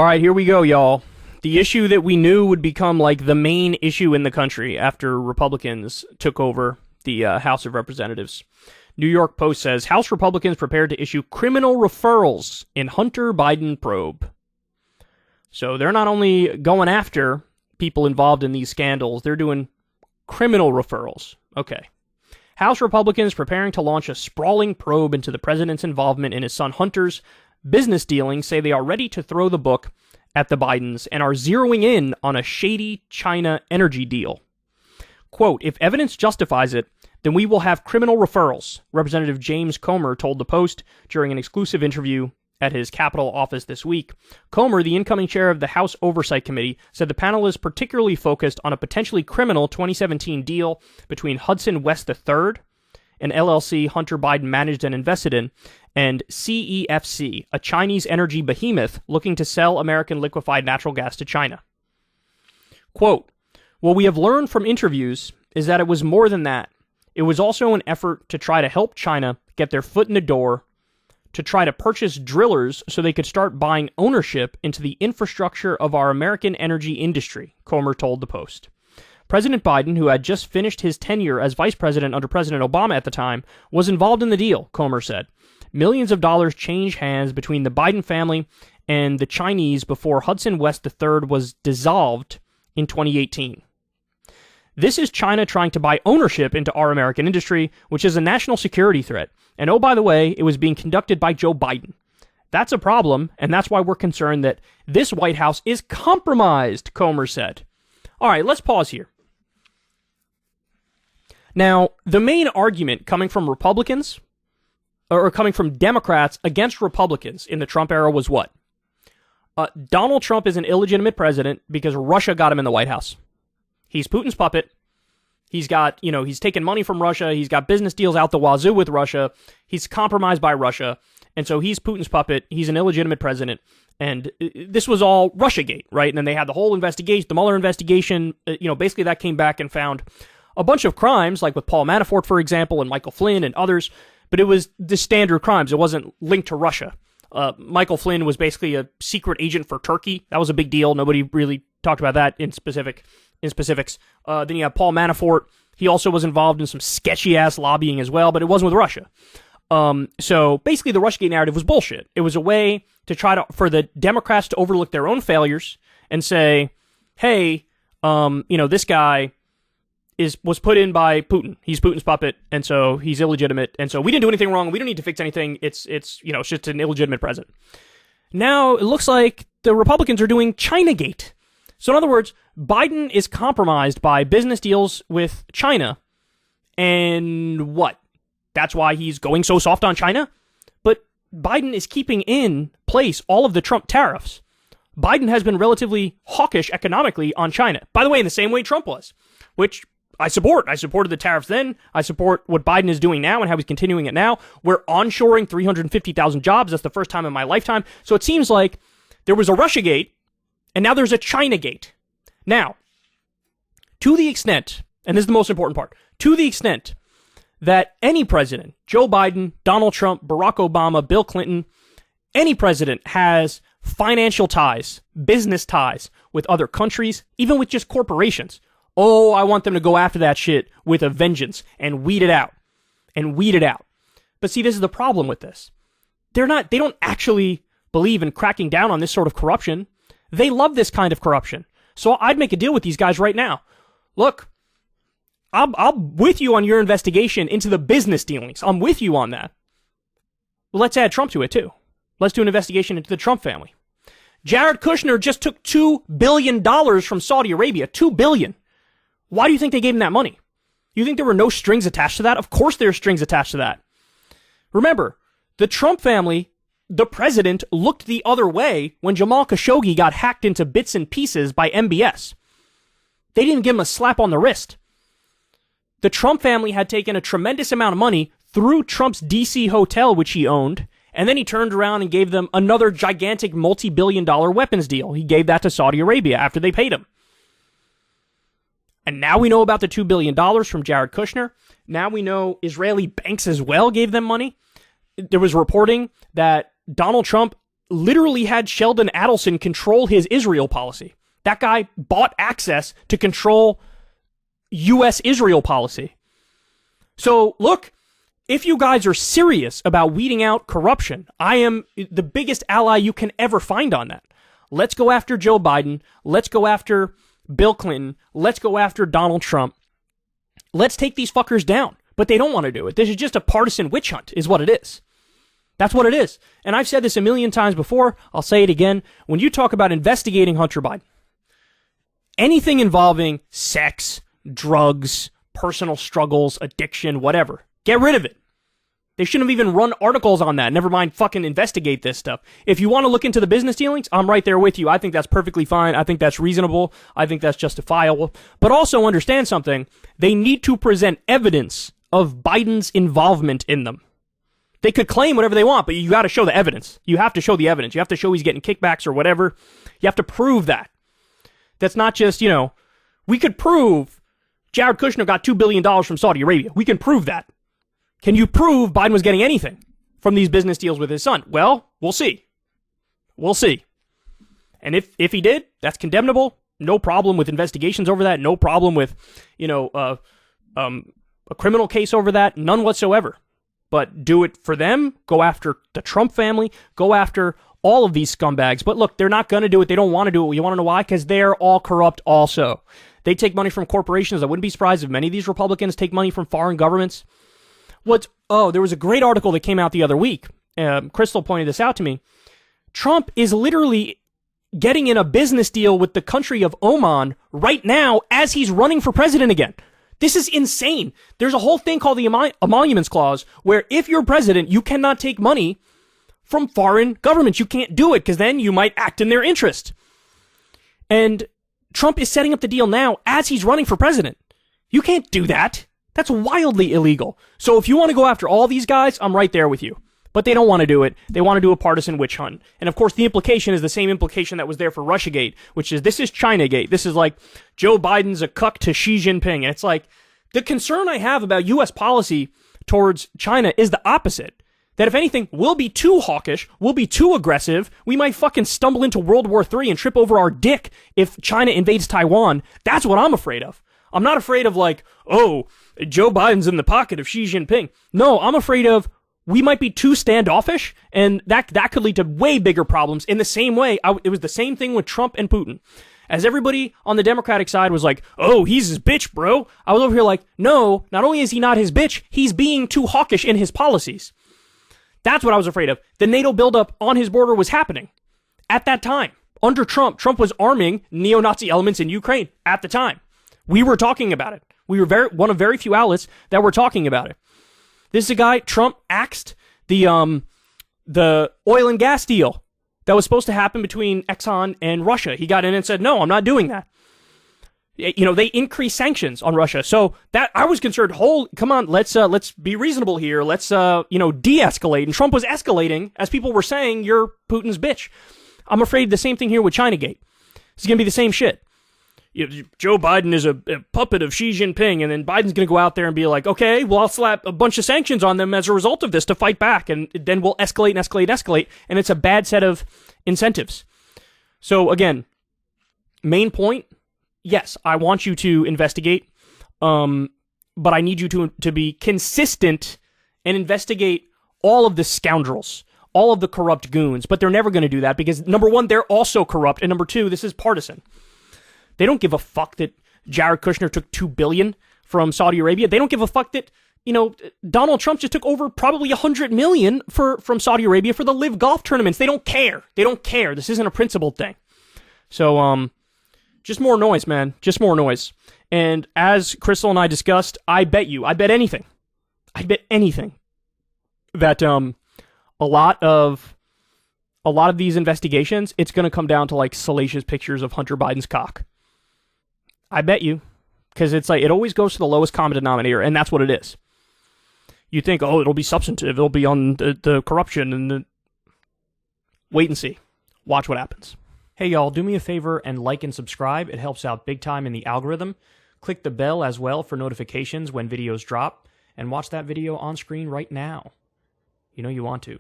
All right, here we go, y'all. The issue that we knew would become like the main issue in the country after Republicans took over the House of Representatives. New York Post says House Republicans prepared to issue criminal referrals in Hunter Biden probe. So they're not only going after people involved in these scandals, they're doing criminal referrals. Okay. House Republicans preparing to launch a sprawling probe into the president's involvement in his son Hunter's business dealings say they are ready to throw the book at the Bidens and are zeroing in on a shady China energy deal. Quote, if evidence justifies it, then we will have criminal referrals, Representative James Comer told the Post during an exclusive interview at his Capitol office this week. Comer, the incoming chair of the House Oversight Committee, said the panel is particularly focused on a potentially criminal 2017 deal between Hudson West III, an LLC Hunter Biden managed and invested in, and CEFC, a Chinese energy behemoth looking to sell American liquefied natural gas to China. Quote, what we have learned from interviews is that it was more than that. It was also an effort to try to help China get their foot in the door, to try to purchase drillers so they could start buying ownership into the infrastructure of our American energy industry, Comer told the Post. President Biden, who had just finished his tenure as vice president under President Obama at the time, was involved in the deal, Comer said. Millions of dollars changed hands between the Biden family and the Chinese before Hudson West III was dissolved in 2018. This is China trying to buy ownership into our American industry, which is a national security threat. And oh, by the way, it was being conducted by Joe Biden. That's a problem, and that's why we're concerned that this White House is compromised, Comer said. All right, let's pause here. Now, the main argument coming from Republicans, or coming from Democrats against Republicans in the Trump era was what? Donald Trump is an illegitimate president because Russia got him in the White House. He's Putin's puppet. He's got, he's taken money from Russia. He's got business deals out the wazoo with Russia. He's compromised by Russia. And so he's Putin's puppet. He's an illegitimate president. And this was all Russiagate, right? And then they had the whole investigation, the Mueller investigation. Basically that came back and found a bunch of crimes, like with Paul Manafort, for example, and Michael Flynn and others. But it was the standard crimes. It wasn't linked to Russia. Michael Flynn was basically a secret agent for Turkey. That was a big deal. Nobody really talked about that in specifics. Then you have Paul Manafort. He also was involved in some sketchy-ass lobbying as well, but it wasn't with Russia. So basically the Russiagate narrative was bullshit. It was a way to for the Democrats to overlook their own failures and say, hey, this guy was put in by Putin. He's Putin's puppet, and so he's illegitimate, and so we didn't do anything wrong. We don't need to fix anything. It's just an illegitimate president. Now it looks like the Republicans are doing Chinagate. So in other words, Biden is compromised by business deals with China, and what? That's why he's going so soft on China? But Biden is keeping in place all of the Trump tariffs. Biden has been relatively hawkish economically on China. By the way, in the same way Trump was, which I support. I supported the tariffs then. I support what Biden is doing now and how he's continuing it now. We're onshoring 350,000 jobs. That's the first time in my lifetime. So it seems like there was a Russiagate, and now there's a Chinagate. Now, to the extent, and this is the most important part, to the extent that any president, Joe Biden, Donald Trump, Barack Obama, Bill Clinton, any president has financial ties, business ties with other countries, even with just corporations. Oh, I want them to go after that shit with a vengeance and weed it out. But see, this is the problem with this. They don't actually believe in cracking down on this sort of corruption. They love this kind of corruption. So I'd make a deal with these guys right now. Look, I'm with you on your investigation into the business dealings. I'm with you on that. Well, let's add Trump to it too. Let's do an investigation into the Trump family. Jared Kushner just took $2 billion from Saudi Arabia. $2 billion. Why do you think they gave him that money? You think there were no strings attached to that? Of course there are strings attached to that. Remember, the Trump family, the president, looked the other way when Jamal Khashoggi got hacked into bits and pieces by MBS. They didn't give him a slap on the wrist. The Trump family had taken a tremendous amount of money through Trump's D.C. hotel, which he owned, and then he turned around and gave them another gigantic multi-billion-dollar weapons deal. He gave that to Saudi Arabia after they paid him. And now we know about the $2 billion from Jared Kushner. Now we know Israeli banks as well gave them money. There was reporting that Donald Trump literally had Sheldon Adelson control his Israel policy. That guy bought access to control U.S. Israel policy. So, look, if you guys are serious about weeding out corruption, I am the biggest ally you can ever find on that. Let's go after Joe Biden. Let's go after Bill Clinton. Let's go after Donald Trump. Let's take these fuckers down. But they don't want to do it. This is just a partisan witch hunt, is what it is. That's what it is. And I've said this a million times before. I'll say it again. When you talk about investigating Hunter Biden, anything involving sex, drugs, personal struggles, addiction, whatever, get rid of it. They shouldn't have even run articles on that. Never mind fucking investigate this stuff. If you want to look into the business dealings, I'm right there with you. I think that's perfectly fine. I think that's reasonable. I think that's justifiable. But also understand something. They need to present evidence of Biden's involvement in them. They could claim whatever they want, but you got to show the evidence. You have to show the evidence. You have to show he's getting kickbacks or whatever. You have to prove that. That's not just, we could prove Jared Kushner got $2 billion from Saudi Arabia. We can prove that. Can you prove Biden was getting anything from these business deals with his son? Well, we'll see. We'll see. And if he did, that's condemnable. No problem with investigations over that. No problem with, a criminal case over that. None whatsoever. But do it for them. Go after the Trump family. Go after all of these scumbags. But look, they're not going to do it. They don't want to do it. You want to know why? Because they're all corrupt also. They take money from corporations. I wouldn't be surprised if many of these Republicans take money from foreign governments. There was a great article that came out the other week. Crystal pointed this out to me. Trump is literally getting in a business deal with the country of Oman right now as he's running for president again. This is insane. There's a whole thing called the Emoluments Clause where if you're president, you cannot take money from foreign governments. You can't do it because then you might act in their interest. And Trump is setting up the deal now as he's running for president. You can't do that. That's wildly illegal. So if you want to go after all these guys, I'm right there with you. But they don't want to do it. They want to do a partisan witch hunt. And of course, the implication is the same implication that was there for Russiagate, which is this is Chinagate. This is like Joe Biden's a cuck to Xi Jinping. And it's like the concern I have about U.S. policy towards China is the opposite. That if anything, we'll be too hawkish, we'll be too aggressive, we might fucking stumble into World War III and trip over our dick if China invades Taiwan. That's what I'm afraid of. I'm not afraid of Joe Biden's in the pocket of Xi Jinping. No, I'm afraid of we might be too standoffish, and that could lead to way bigger problems. In the same way, it was the same thing with Trump and Putin. As everybody on the Democratic side was like, oh, he's his bitch, bro. I was over here like, no, not only is he not his bitch, he's being too hawkish in his policies. That's what I was afraid of. The NATO buildup on his border was happening at that time. Under Trump, Trump was arming neo-Nazi elements in Ukraine at the time. We were talking about it. We were one of very few outlets that were talking about it. This is a guy, Trump axed the oil and gas deal that was supposed to happen between Exxon and Russia. He got in and said, no, I'm not doing that. They increased sanctions on Russia. So that I was concerned, come on, let's be reasonable here. Let's, de-escalate. And Trump was escalating as people were saying, you're Putin's bitch. I'm afraid the same thing here with Chinagate. It's going to be the same shit. Joe Biden is a puppet of Xi Jinping, and then Biden's going to go out there and be like, okay, well, I'll slap a bunch of sanctions on them as a result of this to fight back, and then we'll escalate, and it's a bad set of incentives. So, again, main point, yes, I want you to investigate, but I need you to be consistent and investigate all of the scoundrels, all of the corrupt goons, but they're never going to do that because, number one, they're also corrupt, and number two, this is partisan. They don't give a fuck that Jared Kushner took $2 billion from Saudi Arabia. They don't give a fuck that, Donald Trump just took over probably $100 million from Saudi Arabia for the live golf tournaments. They don't care. They don't care. This isn't a principled thing. So, just more noise, man. Just more noise. And as Crystal and I discussed, I bet anything that a lot of these investigations, it's going to come down to like salacious pictures of Hunter Biden's cock. I bet you, because it's like it always goes to the lowest common denominator, and that's what it is. You think, oh, it'll be substantive, it'll be on the corruption, and wait and see. Watch what happens. Hey, y'all, do me a favor and like and subscribe. It helps out big time in the algorithm. Click the bell as well for notifications when videos drop, and watch that video on screen right now. You know you want to.